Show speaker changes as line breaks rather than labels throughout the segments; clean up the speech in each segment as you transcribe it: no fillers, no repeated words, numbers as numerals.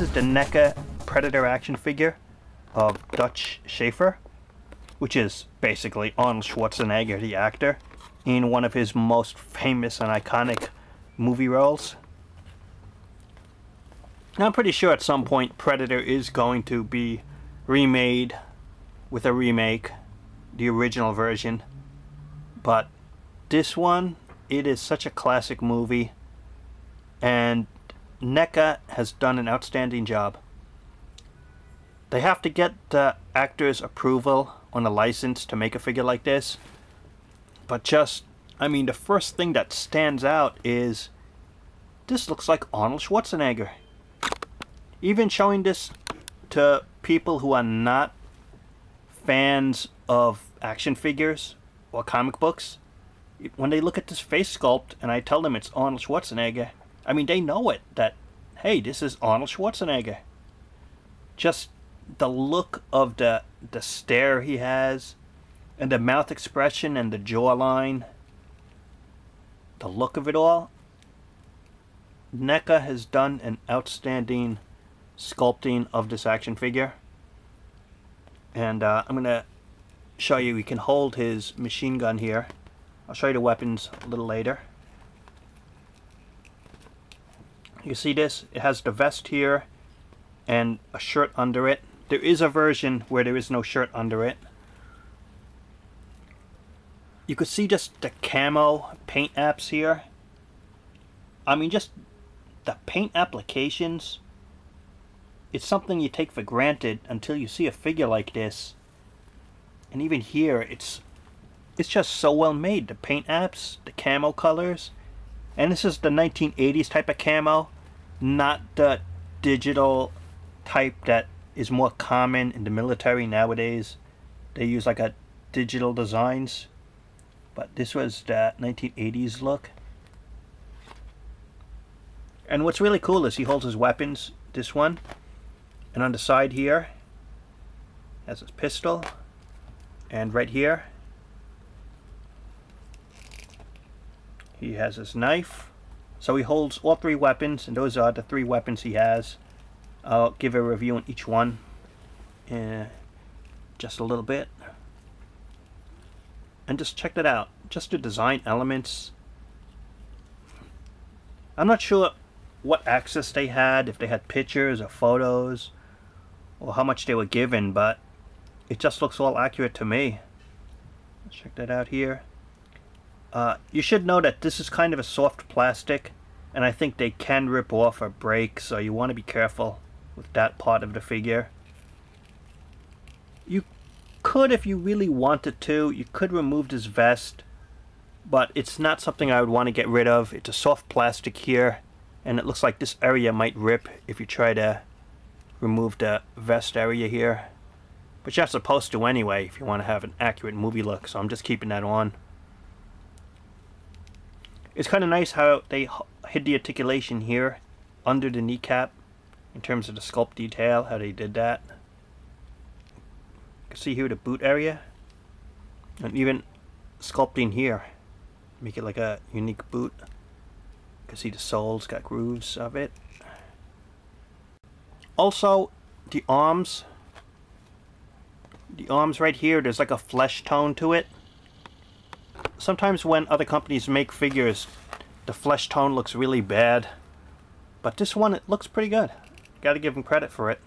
This is the NECA Predator action figure of Dutch Schaefer, which is basically Arnold Schwarzengger, the actor, in one of his most famous and iconic movie roles. Now, I'm pretty sure at some point Predator is going to be remade with a remake, the original version, but this one, it is such a classic movie, and NECA has done an outstanding job. They have to get the actor's approval on a license to make a figure like this, but I mean, the first thing that stands out is this looks like Arnold Schwarzenegger. Even showing this to people who are not fans of action figures or comic books, when they look at this face sculpt and I tell them it's Arnold Schwarzenegger, I mean, they know it, that, hey, this is Arnold Schwarzenegger. Just the look of the stare he has, and the mouth expression and the jawline, the look of it all. NECA has done an outstanding sculpting of this action figure. And I'm going to show you, he can hold his machine gun here. I'll show you the weapons a little later. You see this? It has the vest here and a shirt under it. There is a version where there is no shirt under it. You could see just the camo paint apps here. I mean, just the paint applications. It's something you take for granted until you see a figure like this. And even here, it's just so well made. The paint apps, the camo colors. And this is the 1980s type of camo, not the digital type that is more common in the military nowadays. They use like a digital designs, but this was the 1980s look. And what's really cool is he holds his weapons, this one, and on the side here has his pistol, and right here he has his knife. So he holds all three weapons, and those are the three weapons he has. I'll give a review on each one in just a little bit. And just check that out. Just the design elements. I'm not sure what access they had, if they had pictures or photos, or how much they were given, but it just looks all accurate to me. Check that out here. You should know that this is kind of a soft plastic, and I think they can rip off or break, so you want to be careful with that part of the figure. You could, if you really wanted to, you could remove this vest, but it's not something I would want to get rid of. It's a soft plastic here, and it looks like this area might rip if you try to remove the vest area here. But you're not supposed to anyway if you want to have an accurate movie look, so I'm just keeping that on. It's kind of nice how they hid the articulation here under the kneecap in terms of the sculpt detail, how they did that. You can see here the boot area, and even sculpting here, make it like a unique boot. You can see the soles got grooves of it. Also, the arms right here, there's like a flesh tone to it. Sometimes when other companies make figures, the flesh tone looks really bad, but this one, it looks pretty good. Gotta give them credit for it.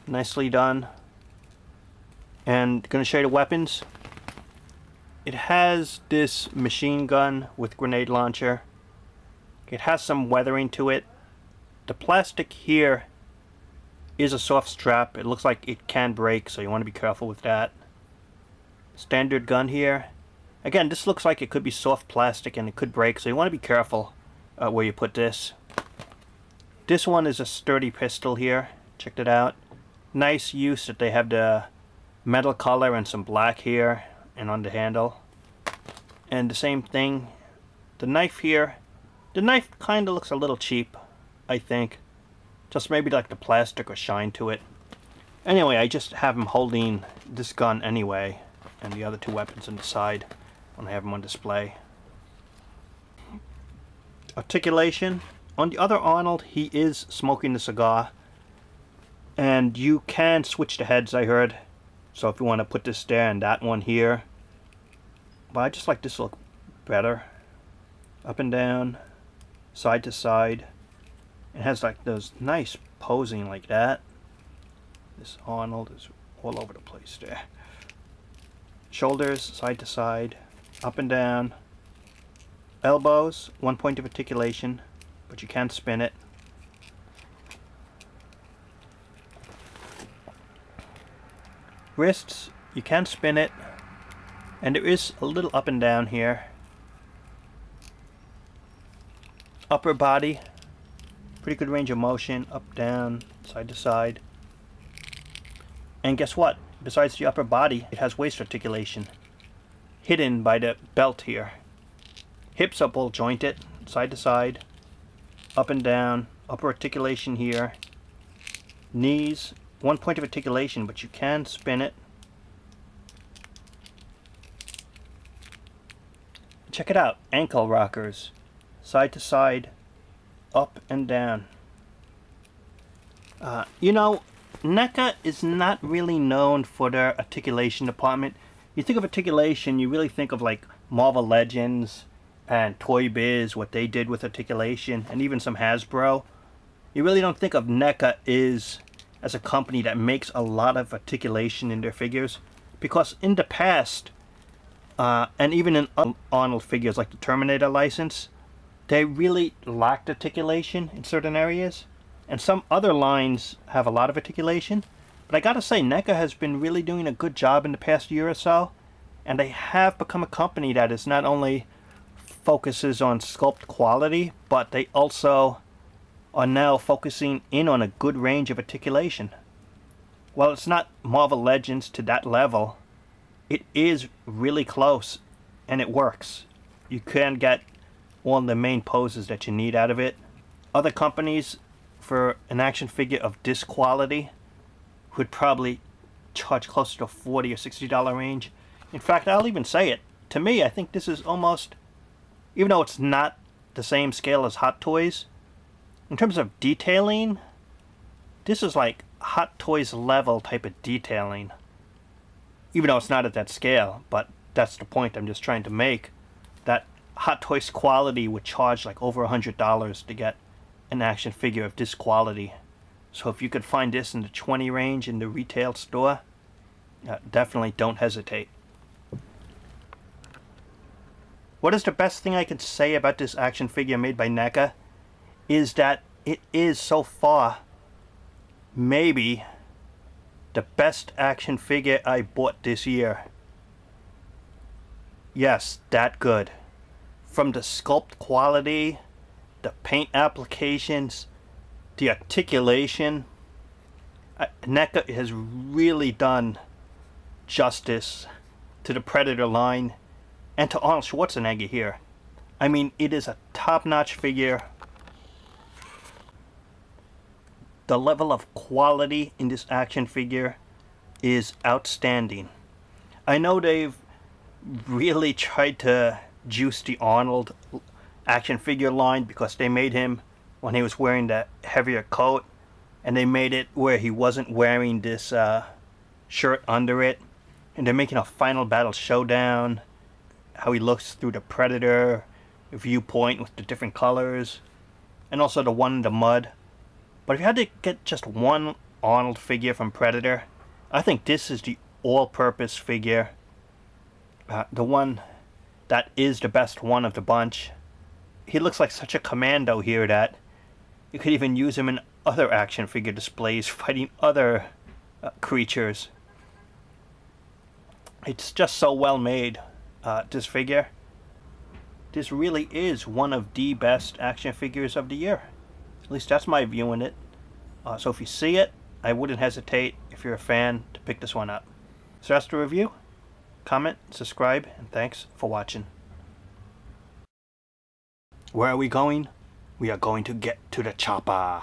Nicely done. And gonna show you the weapons. It has this machine gun with grenade launcher. It has some weathering to it. The plastic here is a soft strap. It looks like it can break, so you want to be careful with that. Standard gun here. Again, this looks like it could be soft plastic and it could break, so you want to be careful where you put this. This one is a sturdy pistol here. Check it out. Nice use that they have the metal color and some black here and on the handle. And the same thing. The knife here. The knife kind of looks a little cheap, I think. Just maybe like the plastic or shine to it. Anyway, I just have him holding this gun anyway, and the other two weapons on the side when I have them on display. Articulation On the other Arnold, he is smoking a cigar. And you can switch the heads, I heard. So if you want to put this there and that one here. But I just like this look better. Up and down, side to side. It has like those nice posing like that. This Arnold is all over the place there. Shoulders, side to side, up and down. Elbows, one point of articulation, but you can't spin it. Wrists, you can spin it, and there is a little up and down here. Upper body, pretty good range of motion, up, down, side to side. And guess what? Besides the upper body, it has waist articulation, hidden by the belt here. Hips are ball jointed, side to side, up and down, upper articulation here. Knees, one point of articulation, but you can spin it. Check it out, ankle rockers, side to side, up and down. You know, NECA is not really known for their articulation department. You think of articulation, you really think of like Marvel Legends and Toy Biz, what they did with articulation, and even some Hasbro. You really don't think of NECA as a company that makes a lot of articulation in their figures, because in the past, and even in Arnold figures like the Terminator license, they really lacked articulation in certain areas. And some other lines have a lot of articulation. But I gotta say, NECA has been really doing a good job in the past year or so. And they have become a company that is not only focuses on sculpt quality, but they also are now focusing in on a good range of articulation. While it's not Marvel Legends to that level, it is really close and it works. You can get all the main poses that you need out of it. Other companies, for an action figure of this quality, would probably charge closer to $40 or $60 range. In fact, I'll even say it. To me, I think this is almost, even though it's not the same scale as Hot Toys, in terms of detailing, this is like Hot Toys level type of detailing. Even though it's not at that scale, but that's the point I'm just trying to make. That Hot Toys quality would charge like over $100 to get an action figure of this quality. So if you could find this in the 20 range in the retail store, definitely don't hesitate. What is the best thing I could say about this action figure made by NECA is that it is so far maybe the best action figure I bought this year. Yes, that good. From the sculpt quality, the paint applications, the articulation, NECA has really done justice to the Predator line and to Arnold Schwarzengger here. I mean, it is a top-notch figure. The level of quality in this action figure is outstanding. I know they've really tried to juice the Arnold action figure line because they made him when he was wearing that heavier coat, and they made it where he wasn't wearing this shirt under it, and they're making a final battle showdown, how he looks through the Predator viewpoint with the different colors, and also the one in the mud. But if you had to get just one Arnold figure from Predator, I think this is the all-purpose figure, the one that is the best one of the bunch. He looks like such a commando here that you could even use him in other action figure displays fighting other creatures. It's just so well made, this figure. This really is one of the best action figures of the year. At least that's my view on it. So if you see it, I wouldn't hesitate, if you're a fan, to pick this one up. So that's the review. Comment, subscribe, and thanks for watching. Where are we going? We are going to get to the chopper.